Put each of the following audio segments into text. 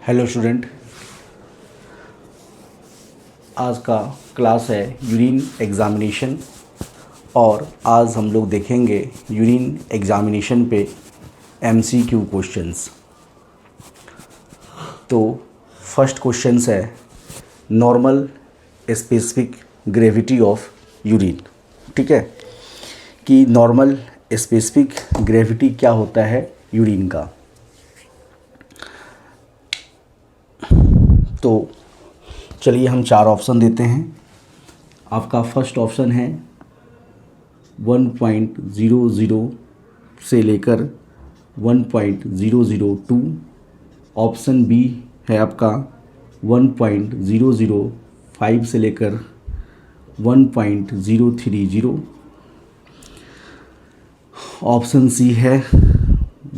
Hello student, आज का class है यूरिन एग्ज़ामिनेशन और आज हम लोग देखेंगे यूरिन एग्ज़ामिनेशन पे एमसीक्यू क्वेश्चंस। तो फर्स्ट क्वेश्चंस है normal specific gravity of urine. ठीक है कि नॉर्मल स्पेसिफिक ग्रेविटी क्या होता है यूरिन का। तो चलिए हम चार ऑप्शन देते हैं। आपका फर्स्ट ऑप्शन है 1.00 से लेकर 1.002। ऑप्शन बी है आपका 1.005 से लेकर 1.030। ऑप्शन सी है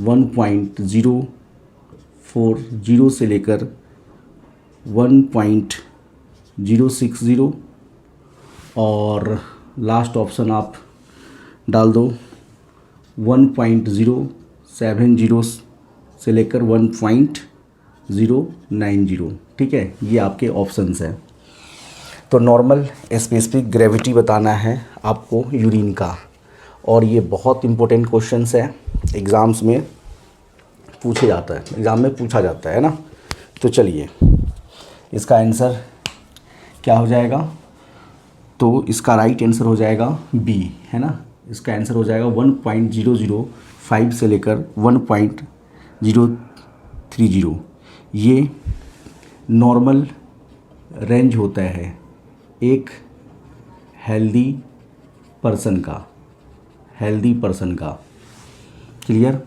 1.040 से लेकर 1.060 और लास्ट ऑप्शन आप डाल दो 1.070 से लेकर 1.090। ठीक है, ये आपके ऑप्शंस हैं। तो नॉर्मल स्पेसिफिक ग्रेविटी बताना है आपको यूरिन का और ये बहुत इम्पोर्टेंट क्वेश्चंस है, एग्ज़ाम्स में पूछा जाता है ना। तो चलिए इसका आंसर क्या हो जाएगा, तो इसका राइट आंसर हो जाएगा बी, है ना। इसका आंसर हो जाएगा 1.005 से लेकर 1.030। ये नॉर्मल रेंज होता है एक हेल्दी पर्सन का। क्लियर।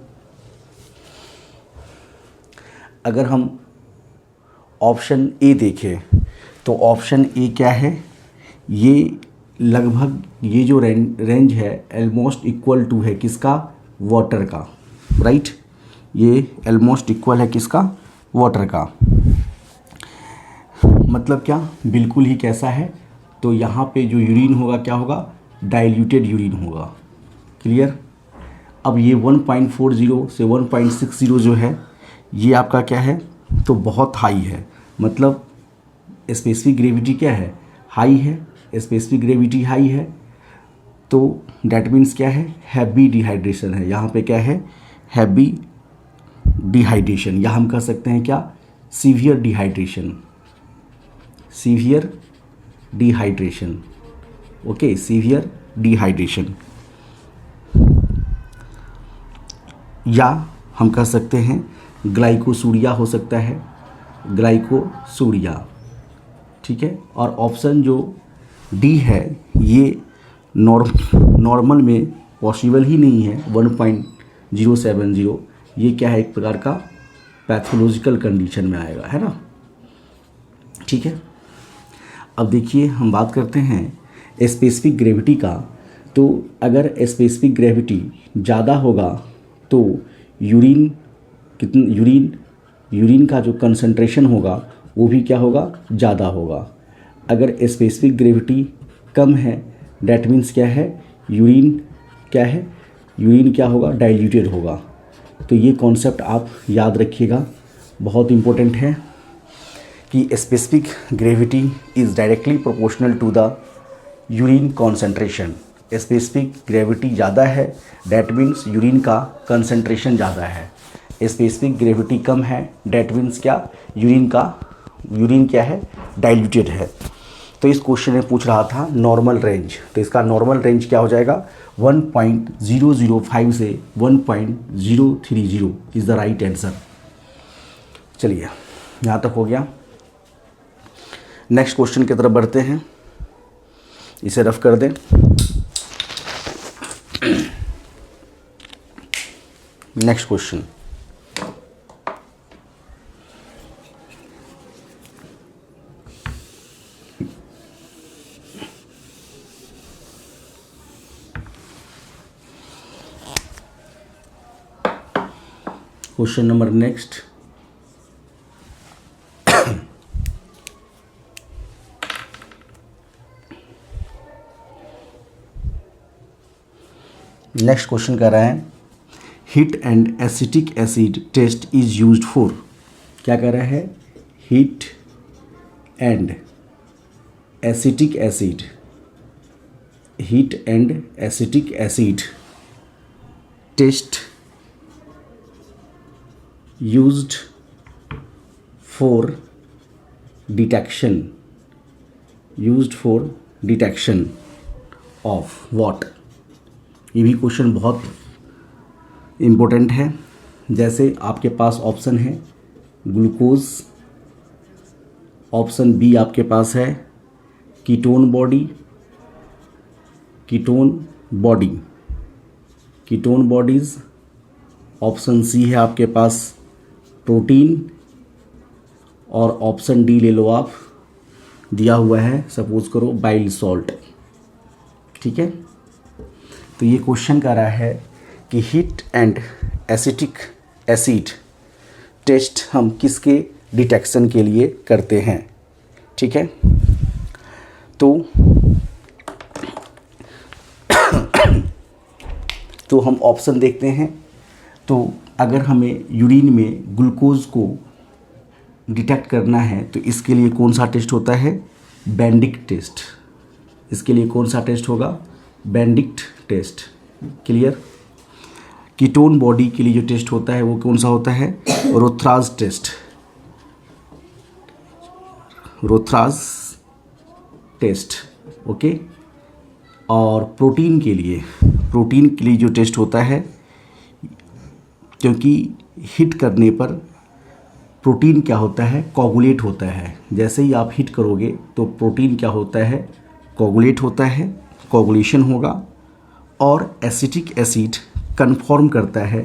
अगर हम ऑप्शन ए देखें तो ऑप्शन ए क्या है, ये लगभग ये जो रेंज है ऑलमोस्ट इक्वल टू है किसका, वाटर का। राइट, ये ऑलमोस्ट इक्वल है किसका, वाटर का। मतलब क्या, बिल्कुल ही कैसा है, तो यहाँ पे जो यूरिन होगा क्या होगा, डाइल्यूटेड यूरिन होगा। क्लियर। अब ये 1.40 से 1.60 जो है ये आपका क्या है, तो बहुत हाई है। मतलब स्पेसिफिक ग्रेविटी क्या है, हाई है। स्पेसिफिक ग्रेविटी हाई है तो डैट मीन्स क्या है, हैवी डिहाइड्रेशन है। यहाँ पे क्या है, हैवी डिहाइड्रेशन, या हम कह सकते हैं क्या, severe dehydration. Okay, severe dehydration, या हम कह सकते हैं ग्लाइकोसूरिया हो सकता है, ग्लाइकोसूरिया। ठीक है। और ऑप्शन जो डी है ये नॉर्मल में पॉसिबल ही नहीं है 1.070। ये क्या है, एक प्रकार का पैथोलॉजिकल कंडीशन में आएगा, है ना। ठीक है। अब देखिए हम बात करते हैं स्पेसिफिक ग्रेविटी का। तो अगर स्पेसिफिक ग्रेविटी ज़्यादा होगा तो यूरिन का जो कंसंट्रेशन होगा वो भी क्या होगा, ज़्यादा होगा। अगर स्पेसिफिक ग्रेविटी कम है डैट मीन्स क्या है, यूरिन क्या होगा, डाइल्यूटेड होगा। तो ये कॉन्सेप्ट आप याद रखिएगा, बहुत इम्पोर्टेंट है कि specific gravity is directly proportional to the urine concentration. Specific gravity ज़्यादा है डैट मीन्स यूरिन का कंसंट्रेशन ज़्यादा है। स्पेसिफिक ग्रेविटी कम है डैट मीन्स क्या, यूरिन क्या है, डाइल्यूटेड है। तो इस क्वेश्चन में पूछ रहा था नॉर्मल रेंज, तो इसका नॉर्मल रेंज क्या हो जाएगा, 1.005 से 1.030 इज़ द राइट आंसर। चलिए यहाँ तक हो गया। नेक्स्ट क्वेश्चन की तरफ बढ़ते हैं, इसे रफ कर दें। Next question, question number next, next question कह रहा है heat and acetic acid test is used for. क्या कर रहा है, heat and acetic acid, heat and acetic acid test used for detection, used for detection of what. ये भी question बहुत इम्पोर्टेंट है। जैसे आपके पास ऑप्शन है ग्लूकोज, ऑप्शन बी आपके पास है ketone body, ketone body, ketone bodies, option C है आपके पास प्रोटीन, और ऑप्शन डी ले लो आप, दिया हुआ है सपोज करो बाइल सॉल्ट। ठीक है, तो ये क्वेश्चन कर रहा है कि heat and acetic acid test हम किसके डिटेक्शन के लिए करते हैं। ठीक है, तो हम ऑप्शन देखते हैं। तो अगर हमें यूरिन में ग्लूकोज को डिटेक्ट करना है तो इसके लिए कौन सा टेस्ट होता है, बेंडिक्ट टेस्ट। इसके लिए कौन सा टेस्ट होगा, Benedict test. Clear. Ketone body के लिए जो टेस्ट होता है वो कौन सा होता है, रोथराज टेस्ट, रोथराज टेस्ट। ओके। और प्रोटीन के लिए जो टेस्ट होता है, क्योंकि हिट करने पर प्रोटीन क्या होता है, कोगुलेट होता है। जैसे ही आप हिट करोगे तो प्रोटीन क्या होता है, कोगुलेट होता है, कोगुलेशन होगा, और एसिटिक एसिड कन्फर्म करता है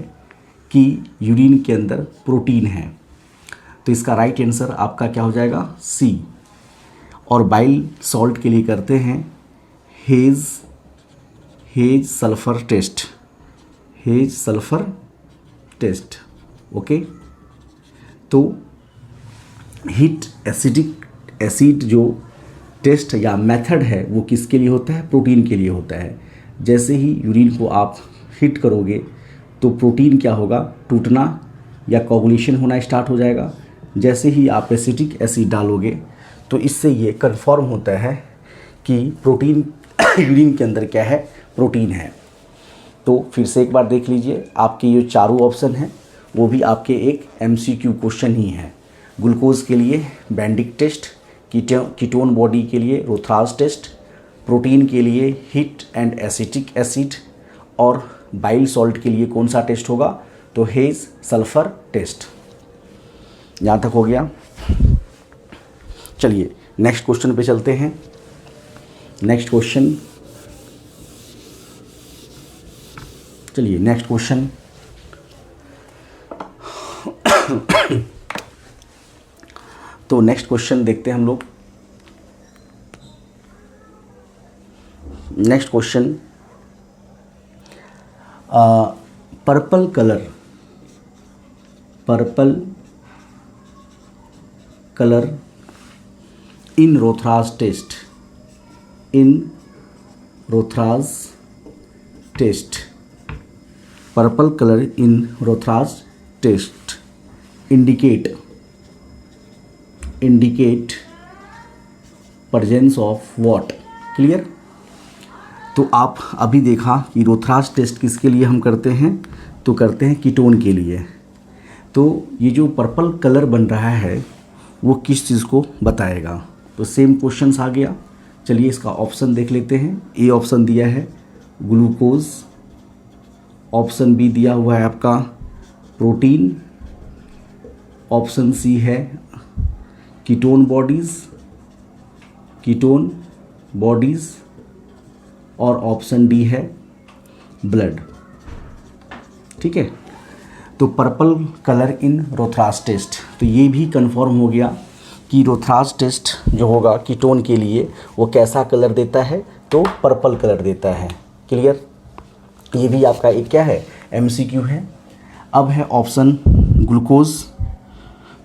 कि यूरिन के अंदर प्रोटीन है। तो इसका राइट आंसर आपका क्या हो जाएगा, सी। और बाइल सॉल्ट के लिए करते हैं Hay's sulphur test, Hay's sulphur test. Okay. तो हीट एसिडिक एसिड जो टेस्ट या मेथड है वो किसके लिए होता है, प्रोटीन के लिए होता है। जैसे ही यूरिन को आप हिट करोगे तो प्रोटीन क्या होगा, टूटना या कोगुलेशन होना स्टार्ट हो जाएगा। जैसे ही आप एसिटिक एसिड डालोगे तो इससे ये कन्फर्म होता है कि प्रोटीन यूरिन के अंदर क्या है, प्रोटीन है। तो फिर से एक बार देख लीजिए, आपके ये चारों ऑप्शन हैं वो भी आपके एक MCQ क्वेश्चन ही है। ग्लूकोज के लिए बेंडिक टेस्ट, कीटोन बॉडी के लिए रोथराज टेस्ट, प्रोटीन के लिए हीट एंड एसिटिक एसिड, और बाइल सॉल्ट के लिए कौन सा टेस्ट होगा, तो हेज सल्फर टेस्ट। यहाँ तक हो गया। चलिए नेक्स्ट क्वेश्चन पे चलते हैं। नेक्स्ट क्वेश्चन, चलिए नेक्स्ट क्वेश्चन तो नेक्स्ट क्वेश्चन देखते हैं हम लोग। Next question, purple colour in Rothera's test, purple colour in Rothera's test indicate presence of what. Clear. तो आप अभी देखा कि रोथराज टेस्ट किसके लिए हम करते हैं, तो करते हैं कीटोन के लिए। तो ये जो पर्पल कलर बन रहा है वो किस चीज़ को बताएगा, तो सेम क्वेश्चंस आ गया। चलिए इसका ऑप्शन देख लेते हैं। ए ऑप्शन दिया है ग्लूकोज, ऑप्शन बी दिया हुआ है आपका प्रोटीन, ऑप्शन सी है कीटोन बॉडीज़, और ऑप्शन डी है ब्लड। ठीक है। तो purple colour in Rothera's test, तो ये भी कंफर्म हो गया कि रोथराज टेस्ट जो होगा कीटोन के लिए वो कैसा कलर देता है, तो पर्पल कलर देता है। क्लियर। ये भी आपका एक क्या है, MCQ है। अब है ऑप्शन ग्लूकोज।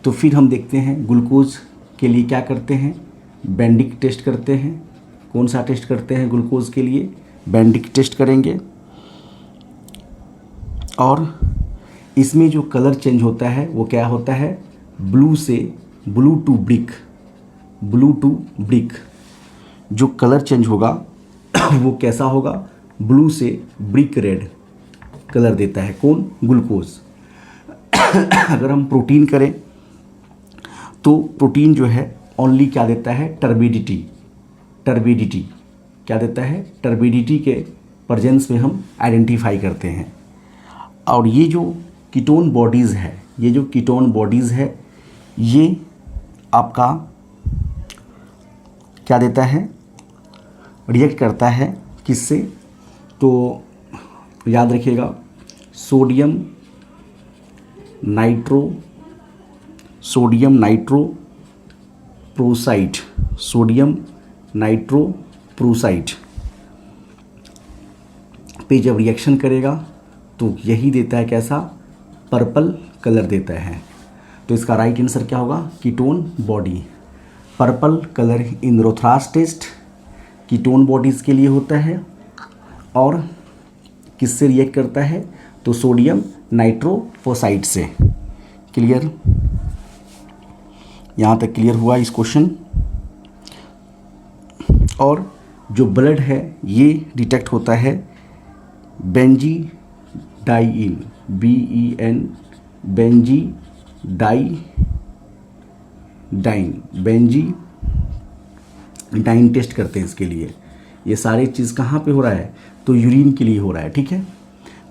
तो फिर हम देखते हैं ग्लूकोज के लिए क्या करते हैं, बेंडिक टेस्ट करते हैं। कौन सा टेस्ट करते हैं ग्लूकोज के लिए, बेंडिक टेस्ट करेंगे। और इसमें जो कलर चेंज होता है वो क्या होता है, ब्लू से blue to brick, blue to brick, जो कलर चेंज होगा वो कैसा होगा, ब्लू से ब्रिक रेड कलर देता है कौन, ग्लूकोज। अगर हम प्रोटीन करें तो प्रोटीन जो है ओनली क्या देता है, टर्बिडिटी, टर्बिडिटी क्या देता है, टर्बिडिटी के प्रेजेंस में हम आइडेंटिफाई करते हैं। और ये जो कीटोन बॉडीज़ है, ये जो कीटोन बॉडीज़ है ये आपका क्या देता है, रिएक्ट करता है किससे, तो याद रखिएगा sodium nitro, sodium nitro proceed, sodium nitro proceed पे जब रिएक्शन करेगा तो यही देता है कैसा, पर्पल कलर देता है। तो इसका राइट आंसर क्या होगा, ketone body. Purple colour in Rothera's test ketone bodies के लिए होता है और किससे रिएक्ट करता है, तो सोडियम नाइट्रोफोसाइड से। क्लियर, यहाँ तक क्लियर हुआ इस क्वेश्चन। और जो ब्लड है ये डिटेक्ट होता है benzidine, BEN, benzidine, benzidine test करते हैं इसके लिए। ये सारी चीज़ कहाँ पे हो रहा है, तो यूरिन के लिए हो रहा है, ठीक है।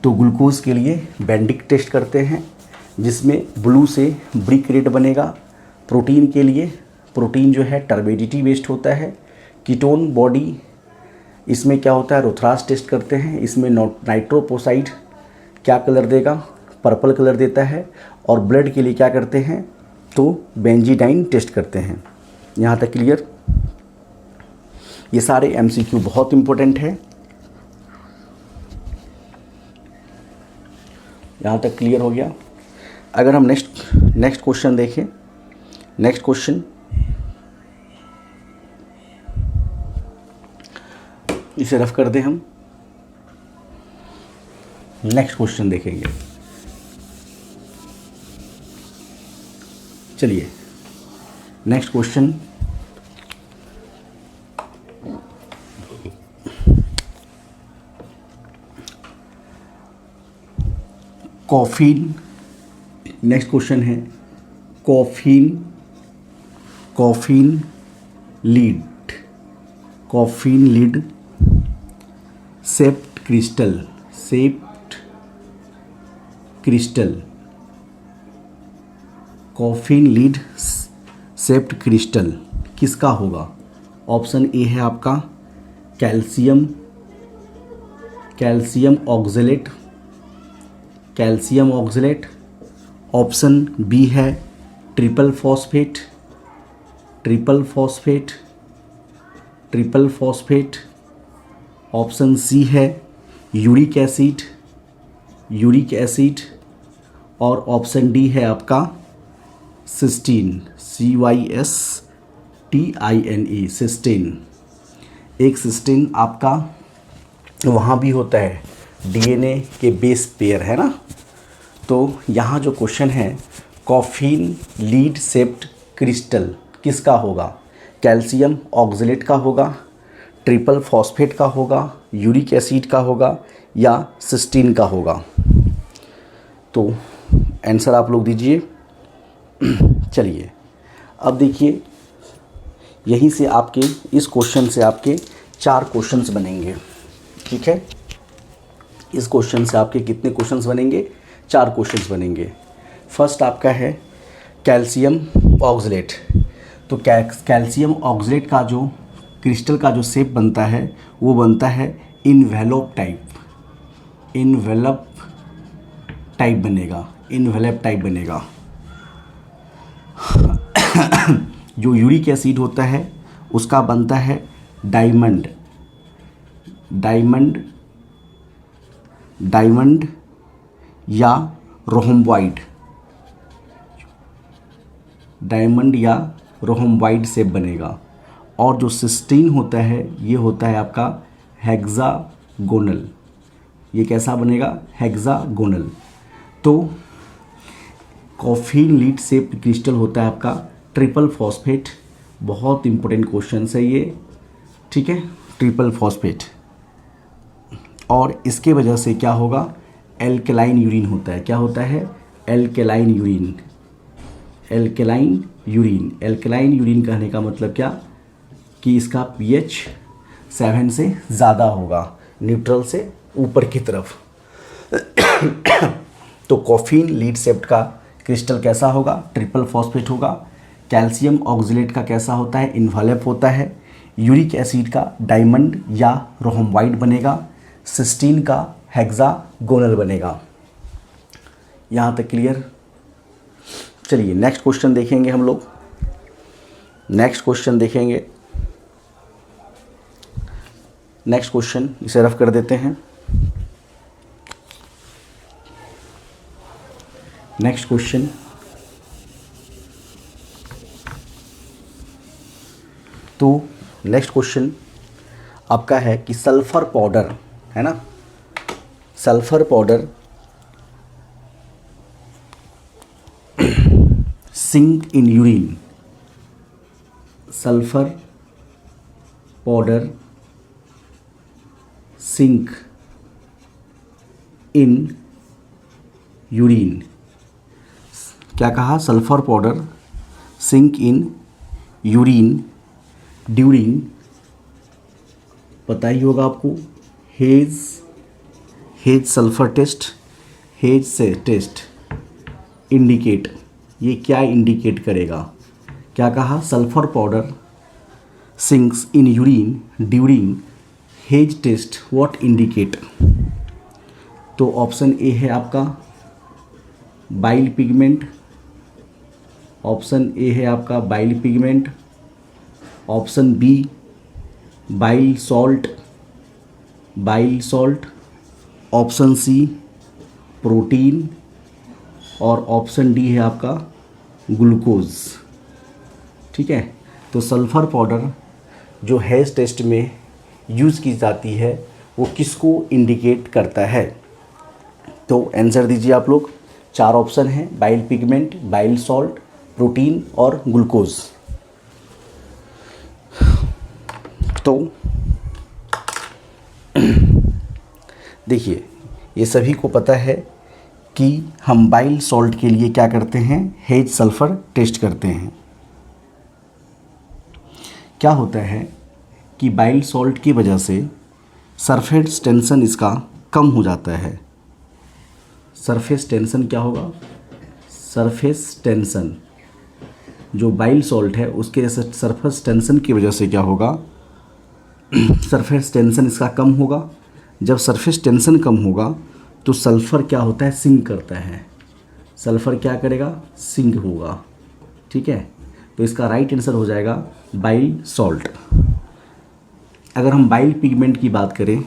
तो ग्लूकोज के लिए बेंडिक टेस्ट करते हैं जिसमें ब्लू से ब्रिक रेड बनेगा। प्रोटीन के लिए प्रोटीन जो है टर्बिडिटी बेस्ड होता है। कीटोन बॉडी इसमें क्या होता है, रोथ्रास टेस्ट करते हैं, इसमें नाइट्रोपोसाइड क्या कलर देगा, पर्पल कलर देता है। और ब्लड के लिए क्या करते हैं, तो बेंजीडाइन टेस्ट करते हैं। यहाँ तक क्लियर। ये सारे MCQ बहुत इंपॉर्टेंट है, यहाँ तक क्लियर हो गया। अगर हम नेक्स्ट क्वेश्चन देखें, नेक्स्ट क्वेश्चन इसे रफ कर दें हम, नेक्स्ट क्वेश्चन देखेंगे। चलिए नेक्स्ट क्वेश्चन, कॉफीन, नेक्स्ट क्वेश्चन है कॉफीन लीड सेप्ट क्रिस्टल, कॉफीन लीड सेप्ट क्रिस्टल किसका होगा। ऑप्शन ए है आपका कैल्शियम ऑक्जेलेट। ऑप्शन बी है ट्रिपल फॉस्फेट। ऑप्शन सी है यूरिक एसिड। और ऑप्शन डी है आपका सिस्टीन, CYSTINE, सिस्टीन। एक सिस्टीन आपका वहाँ भी होता है, DNA के बेस पेयर है ना। तो यहाँ जो क्वेश्चन है कॉफीन लीड सेप्ट क्रिस्टल किसका होगा, कैल्शियम ऑक्जेलेट का होगा, ट्रिपल फॉस्फेट का होगा, यूरिक एसिड का होगा या सिस्टीन का होगा। तो आंसर आप लोग दीजिए। चलिए अब देखिए, यहीं से आपके इस क्वेश्चन से आपके 4 क्वेश्चंस बनेंगे, ठीक है। इस क्वेश्चन से आपके कितने क्वेश्चंस बनेंगे, 4 क्वेश्चंस बनेंगे। फर्स्ट आपका है कैल्शियम ऑक्जेलेट। तो कैल्शियम ऑक्जेलेट का जो क्रिस्टल का जो शेप बनता है वो बनता है इन्वेलप टाइप बनेगा। जो यूरिक एसिड होता है उसका बनता है डायमंड या रोहम्बॉइड शेप बनेगा। और जो सिस्टीन होता है ये होता है आपका हेक्सागोनल। ये कैसा बनेगा, हेक्सागोनल। तो कॉफीन लीड शेप्ड क्रिस्टल होता है आपका ट्रिपल फॉस्फेट। बहुत इंपॉर्टेंट क्वेश्चन है ये, ठीक है, ट्रिपल फॉस्फेट। और इसके वजह से क्या होगा, एल्केलाइन यूरिन होता है। क्या होता है, alkaline urine. Alkaline urine, alkaline urine कहने का मतलब क्या कि इसका pH 7 से ज़्यादा होगा, न्यूट्रल से ऊपर की तरफ। तो कॉफीन लीड शेप्ड का क्रिस्टल कैसा होगा, ट्रिपल फॉस्फेट होगा। कैल्शियम ऑक्जेलेट का कैसा होता है, इन्वॉल्व होता है। यूरिक एसिड का डायमंड या रोहमवाइड बनेगा। सिस्टीन का हेक्सागोनल बनेगा। यहाँ तक क्लियर। चलिए नेक्स्ट क्वेश्चन देखेंगे हम लोग। नेक्स्ट क्वेश्चन देखेंगे। नेक्स्ट क्वेश्चन इसे रफ कर देते हैं। नेक्स्ट क्वेश्चन, तो नेक्स्ट क्वेश्चन आपका है कि सल्फर पाउडर है ना, sulphur powder sink in urine. Sulphur powder sink in urine. क्या कहा, sulphur powder sink in urine during, पता ही होगा आपको, हेज सल्फर टेस्ट। हेज से टेस्ट इंडिकेट, ये क्या इंडिकेट करेगा, क्या कहा, sulphur powder sinks in urine during Hay's test, what indicate. तो ऑप्शन ए है आपका बाइल पिगमेंट। ऑप्शन ए है आपका bile pigment. Option B bile salt, bile salt. Option C protein. और ऑप्शन डी है आपका ग्लूकोज। ठीक है, तो सल्फर पाउडर जो हेज टेस्ट में यूज़ की जाती है वो किसको इंडिकेट करता है। तो आंसर दीजिए आप लोग। 4 ऑप्शन हैं, bile pigment, bile salt, protein और ग्लूकोज। तो देखिए, ये सभी को पता है कि हम बाइल सॉल्ट के लिए क्या करते हैं, हेज सल्फर टेस्ट करते हैं। क्या होता है कि बाइल सॉल्ट की वजह से सरफेस टेंशन इसका कम हो जाता है। सरफेस टेंशन क्या होगा, सरफेस टेंशन जो बाइल सॉल्ट है उसके सरफेस टेंशन की वजह से क्या होगा, सरफेस टेंशन इसका कम होगा। जब सरफेस टेंशन कम होगा तो सल्फ़र क्या होता है, सिंक करता है। सल्फ़र क्या करेगा, सिंक होगा। ठीक है, तो इसका राइट आंसर हो जाएगा बाइल सॉल्ट। अगर हम बाइल पिगमेंट की बात करें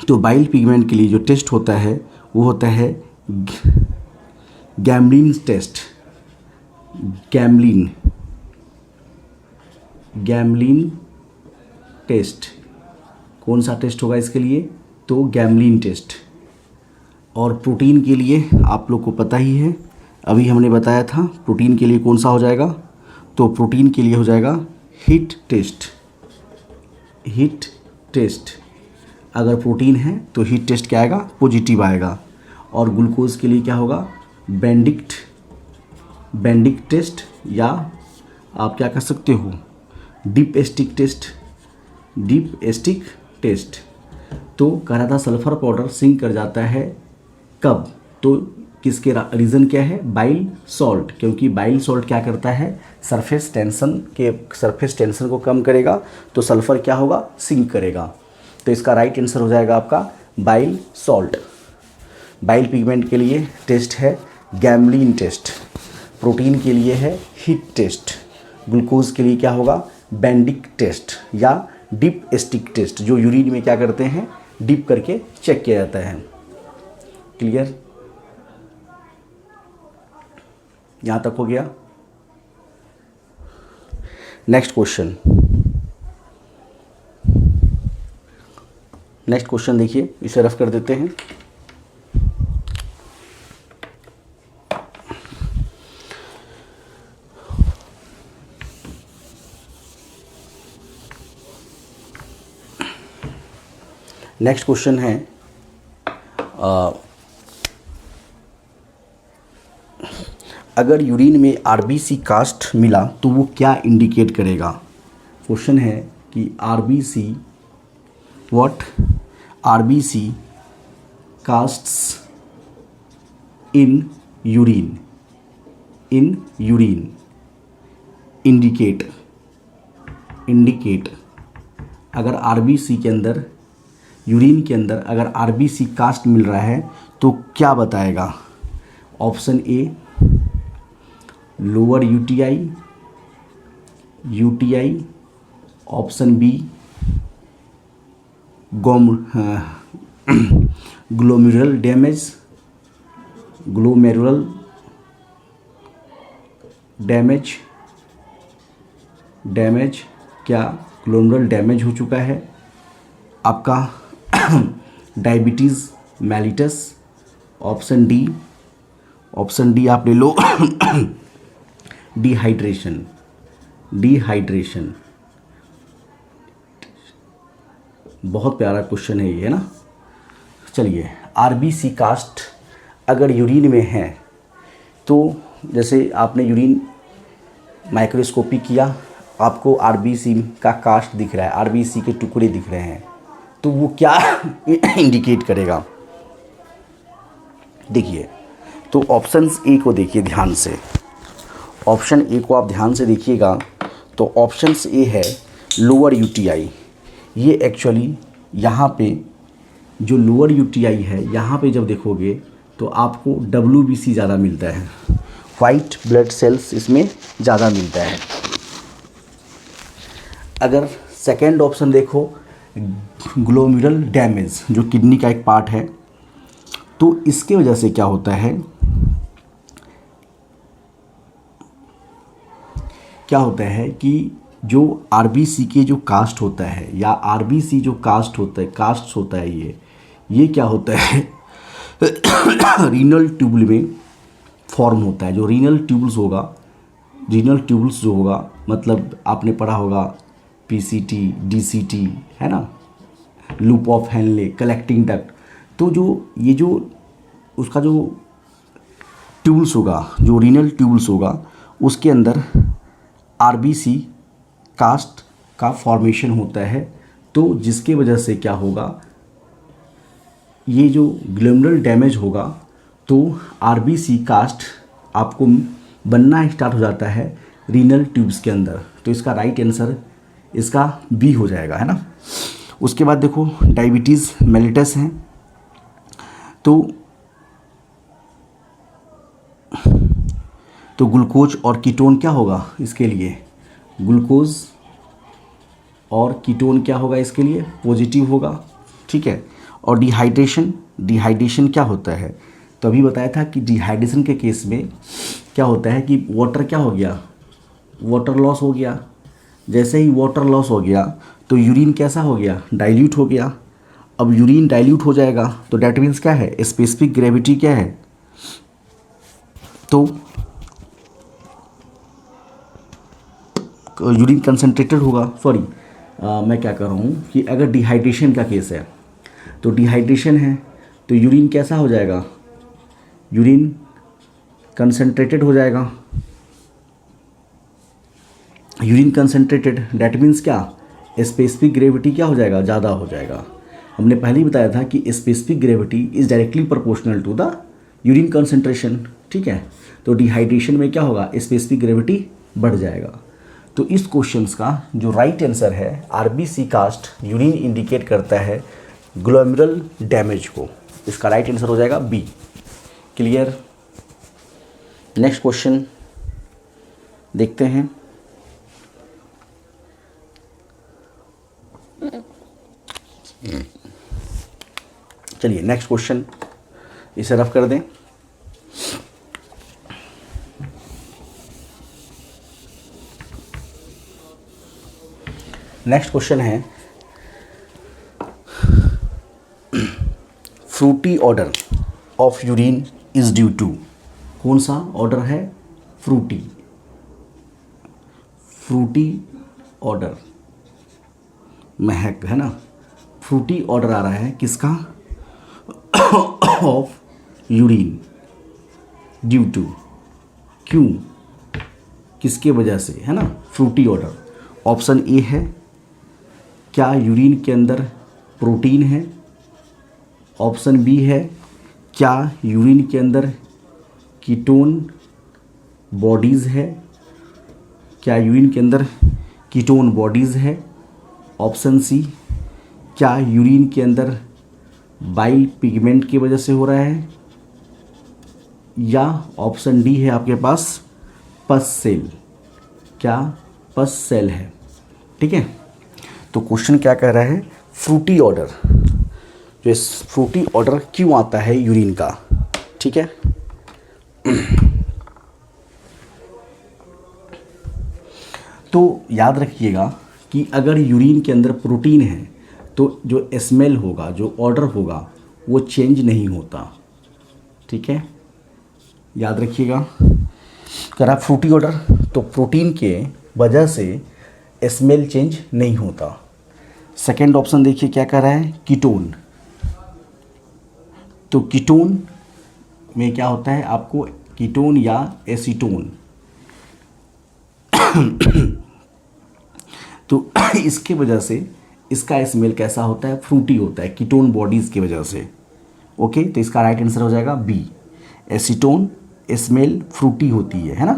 तो बाइल पिगमेंट के लिए जो टेस्ट होता है वो होता है गैम्लिन टेस्ट। गैम्लिन टेस्ट, कौन सा टेस्ट होगा इसके लिए, तो गैम्लिन टेस्ट। और प्रोटीन के लिए आप लोग को पता ही है, अभी हमने बताया था प्रोटीन के लिए कौन सा हो जाएगा, तो प्रोटीन के लिए हो जाएगा हीट टेस्ट। हीट टेस्ट, अगर प्रोटीन है तो हीट टेस्ट क्या आएगा, पॉजिटिव आएगा। और ग्लूकोज के लिए क्या होगा, बेंडिक टेस्ट, या आप क्या कर सकते हो, डीप एस्टिक टेस्ट। तो कह रहा था सल्फर पाउडर सिंक कर जाता है कब, तो किसके रीज़न क्या है, बाइल सॉल्ट, क्योंकि बाइल सॉल्ट क्या करता है, सरफेस टेंशन को कम करेगा, तो सल्फ़र क्या होगा, सिंक करेगा। तो इसका राइट आंसर हो जाएगा आपका बाइल सॉल्ट। बाइल पिगमेंट के लिए टेस्ट है गैम्लिन टेस्ट, प्रोटीन के लिए है हीट टेस्ट, ग्लूकोज के लिए क्या होगा, बेंडिक टेस्ट या डीप एस्टिक टेस्ट, जो यूरिन में क्या करते हैं, डीप करके चेक किया जाता है। क्लियर, यहाँ तक हो गया। नेक्स्ट क्वेश्चन, नेक्स्ट क्वेश्चन देखिए, इसे रफ कर देते हैं। नेक्स्ट क्वेश्चन है अगर यूरिन में आरबीसी कास्ट मिला तो वो क्या इंडिकेट करेगा। क्वेश्चन है कि RBC what RBC castes in urine indicate अगर आरबीसी के अंदर यूरिन के अंदर अगर आरबीसी कास्ट मिल रहा है तो क्या बताएगा। Option A lower UTI, option B glomerular damage क्या ग्लोमेरुलर डैमेज हो चुका है आपका डायबिटीज़ मेलिटस। ऑप्शन डी आप ले लो डिहाइड्रेशन। बहुत प्यारा क्वेश्चन है ये, है ना। चलिए, आरबीसी कास्ट अगर यूरिन में है तो जैसे आपने यूरिन माइक्रोस्कोपी किया, आपको आरबीसी का कास्ट दिख रहा है, आरबीसी के टुकड़े दिख रहे हैं, तो वो क्या इंडिकेट करेगा। देखिए, तो ऑप्शंस ए को देखिए ध्यान से, ऑप्शन ए को आप ध्यान से देखिएगा। तो ऑप्शंस ए है लोअर यूटीआई। ये एक्चुअली यहाँ पे जो लोअर यूटीआई है, यहाँ पे जब देखोगे तो आपको डब्ल्यूबीसी ज़्यादा मिलता है, वाइट ब्लड सेल्स इसमें ज़्यादा मिलता है। अगर सेकेंड ऑप्शन देखो ग्लोमेरुलर डैमेज, जो किडनी का एक पार्ट है, तो इसके वजह से क्या होता है कि जो आरबीसी के जो कास्ट होता है या आरबीसी जो कास्ट होता है ये क्या होता है रीनल ट्यूबल में फॉर्म होता है। जो रीनल ट्यूब्स जो होगा मतलब आपने पढ़ा होगा पीसीटी, डीसीटी, है ना, loop of Henle, collecting duct. तो उसका जो ट्यूब्स होगा, जो रीनल ट्यूब्स होगा, उसके अंदर आरबीसी कास्ट का फॉर्मेशन होता है। तो जिसके वजह से क्या होगा, ये जो ग्लोमेरुलर डैमेज होगा तो आरबीसी कास्ट आपको बनना स्टार्ट हो जाता है रीनल ट्यूब्स के अंदर। तो इसका राइट आंसर इसका बी हो जाएगा, है ना। उसके बाद देखो डायबिटीज़ मेलिटस है, तो ग्लूकोज और कीटोन क्या होगा इसके लिए, ग्लूकोज और कीटोन क्या होगा इसके लिए, पॉजिटिव होगा, ठीक है। और डिहाइड्रेशन क्या होता है, तो अभी बताया था कि डिहाइड्रेशन के केस में क्या होता है कि वाटर क्या हो गया, वाटर लॉस हो गया। जैसे ही वाटर लॉस हो गया तो यूरिन कैसा हो गया, डाइल्यूट हो गया। अब यूरिन डाइल्यूट हो जाएगा तो डैट मीन्स क्या है, स्पेसिफिक ग्रेविटी क्या है, तो यूरिन कंसनट्रेटेड होगा। मैं क्या कर रहा हूँ कि अगर डिहाइड्रेशन का केस है तो डिहाइड्रेशन है तो यूरिन कैसा हो जाएगा, यूरिन कंसनट्रेटेड हो जाएगा। यूरिन कंसनट्रेटेड डैट मीन्स क्या, स्पेसिफिक ग्रेविटी क्या हो जाएगा, ज़्यादा हो जाएगा। हमने पहले ही बताया था कि specific gravity is directly proportional to the urine concentration, ठीक है। तो डिहाइड्रेशन में क्या होगा, स्पेसिफिक ग्रेविटी बढ़ जाएगा। तो इस क्वेश्चंस का जो राइट आंसर है, आरबीसी कास्ट यूरिन इंडिकेट करता है ग्लोमेरुलर डैमेज को, इसका राइट आंसर हो जाएगा बी। क्लियर। नेक्स्ट क्वेश्चन देखते हैं। चलिए नेक्स्ट क्वेश्चन इसे रफ कर दें। नेक्स्ट क्वेश्चन है fruity odour of urine is due to, कौन सा ऑर्डर है, फ्रूटी ऑर्डर, महक, है ना, फ्रूटी ऑर्डर आ रहा है किसका? ऑफ यूरिन, ड्यू टू, क्यों, किसके वजह से, है ना, फ्रूटी ऑर्डर। ऑप्शन ए है, क्या यूरिन के अंदर प्रोटीन है। ऑप्शन बी है, क्या यूरिन के अंदर कीटोन बॉडीज़ है, क्या यूरिन के अंदर कीटोन बॉडीज़ है। ऑप्शन सी, क्या यूरिन के अंदर बाइल पिगमेंट की वजह से हो रहा है। या ऑप्शन डी है आपके पास पस सेल, क्या पस सेल है। ठीक है, तो क्वेश्चन क्या कह रहा है, फ्रूटी ऑर्डर, जो फ्रूटी ऑर्डर क्यों आता है यूरिन का। ठीक है, तो याद रखिएगा कि अगर यूरिन के अंदर प्रोटीन है तो जो स्मेल होगा, जो ऑर्डर होगा, वो चेंज नहीं होता। ठीक है, याद रखिएगा, करा फ्रूटी ऑर्डर तो प्रोटीन के वजह से स्मेल चेंज नहीं होता। सेकेंड ऑप्शन देखिए क्या कह रहा है, कीटोन। तो कीटोन में क्या होता है आपको, कीटोन या एसीटोन। तो इसके वजह से इसका स्मेल कैसा होता है, फ्रूटी होता है, कीटोन बॉडीज़ की वजह से। ओके, तो इसका राइट आंसर हो जाएगा बी, एसीटोन स्मेल फ्रूटी होती है ना।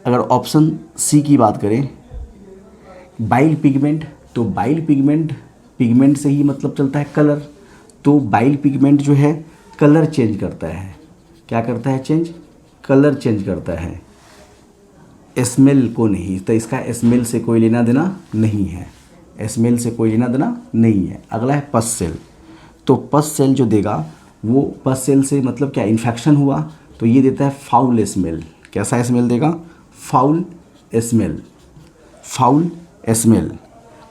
अगर ऑप्शन सी की बात करें, बाइल पिगमेंट, तो बाइल पिगमेंट से ही मतलब चलता है कलर। तो बाइल पिगमेंट जो है कलर चेंज करता है, क्या करता है, चेंज, कलर चेंज करता है, स्मेल को नहीं। तो इसका स्मेल से कोई लेना देना नहीं है, स्मेल से कोई लेना देना नहीं है। अगला है पस सेल। तो पस सेल जो देगा वो पस सेल से मतलब क्या, इन्फेक्शन हुआ तो ये देता है फाउल स्मेल। कैसा स्मेल देगा, फाउल स्मेल, फाउल स्मेल।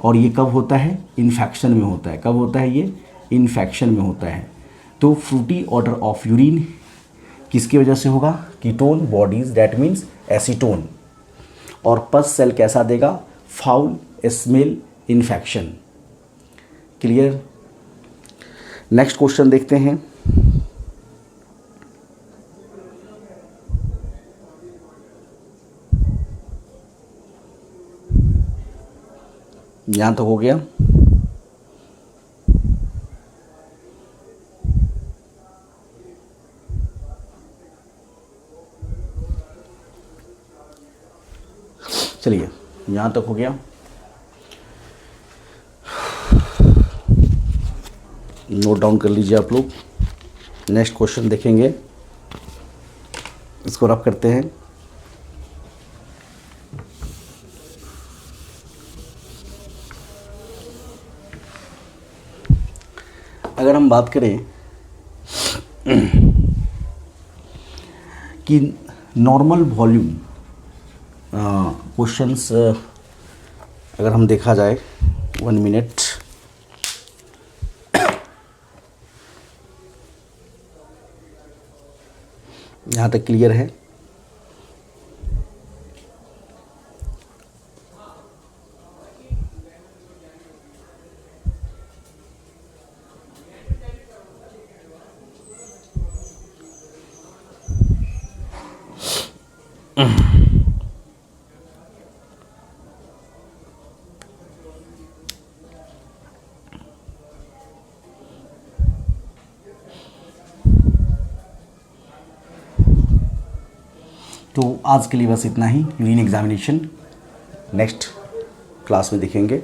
और ये कब होता है, इन्फेक्शन में होता है। कब होता है ये, इन्फेक्शन में होता है। तो फ्रूटी ऑर्डर ऑफ यूरिन किसकी वजह से होगा, ketone bodies, that means acetone. और पस सेल कैसा देगा, foul smell, infection. Clear. Next question देखते हैं। यहाँ तक हो गया। चलिए, यहाँ तक हो गया। नोट डाउन कर लीजिए आप लोग। नेक्स्ट क्वेश्चन देखेंगे, इसको रब करते हैं। अगर हम बात करें कि नॉर्मल वॉल्यूम क्वेश्चंस, अगर हम देखा जाए, 1 मिनट, यहाँ तक क्लियर है। तो आज के लिए बस इतना ही। यूरिन एग्जामिनेशन नेक्स्ट क्लास में देखेंगे।